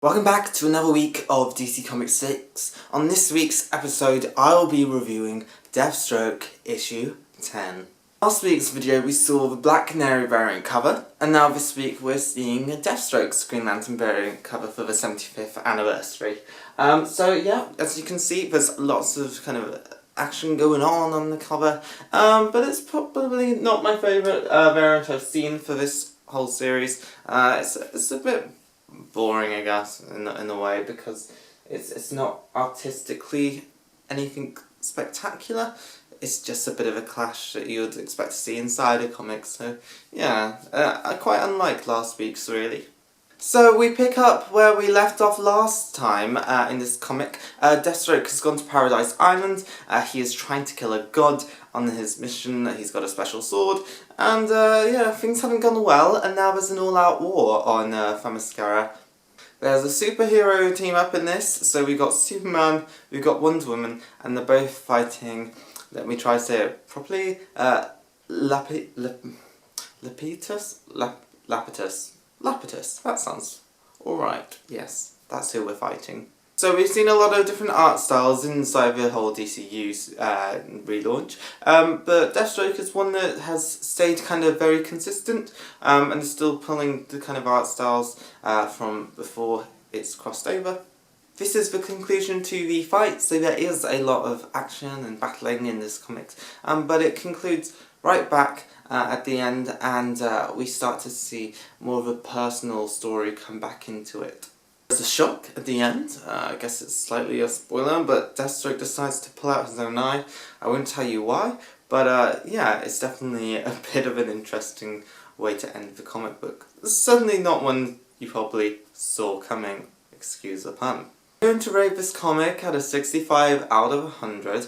Welcome back to another week of DC Comics 6. On this week's episode, I will be reviewing Deathstroke issue 10. Last week's video we saw the Black Canary variant cover, and now this week we're seeing a Deathstroke Green Lantern variant cover for the 75th anniversary. So yeah, as you can see, there's lots of kind of action going on the cover, but it's probably not my favourite variant I've seen for this whole series. It's a bit boring, I guess, in a way, because it's not artistically anything spectacular. It's just a bit of a clash that you would expect to see inside a comic, so yeah, quite unlike last week's, really. So we pick up where we left off last time in this comic. Deathstroke has gone to Paradise Island. He is trying to kill a god on his mission. He's got a special sword, and yeah, things haven't gone well, and now there's an all-out war on Themyscira. There's a superhero team up in this, so we've got Superman, we've got Wonder Woman, and they're both fighting, let me try to say it properly, Lapetus, that sounds alright, yes, that's who we're fighting. So we've seen a lot of different art styles inside the whole DCU relaunch, but Deathstroke is one that has stayed kind of very consistent, and is still pulling the kind of art styles from before it's crossed over. This is the conclusion to the fight, so there is a lot of action and battling in this comic, but it concludes right back at the end, and we start to see more of a personal story come back into it. There's a shock at the end. I guess it's slightly a spoiler, but Deathstroke decides to pull out his own eye. I won't tell you why, but yeah, it's definitely a bit of an interesting way to end the comic book. It's certainly not one you probably saw coming, excuse the pun. I'm going to rate this comic at a 65 out of 100.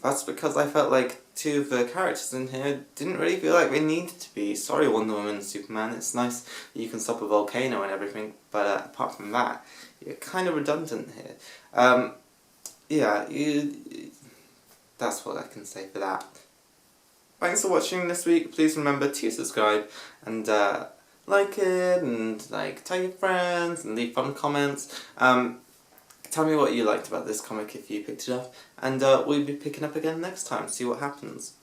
That's because I felt like two of the characters in here didn't really feel like they needed to be. Sorry, Wonder Woman and Superman, it's nice that you can stop a volcano and everything, but apart from that, you're kind of redundant here. Yeah, that's what I can say for that. Thanks for watching this week. Please remember to subscribe and like it, and tell your friends and leave fun comments. Tell me what you liked about this comic if you picked it up, and we'll be picking up again next time, see what happens.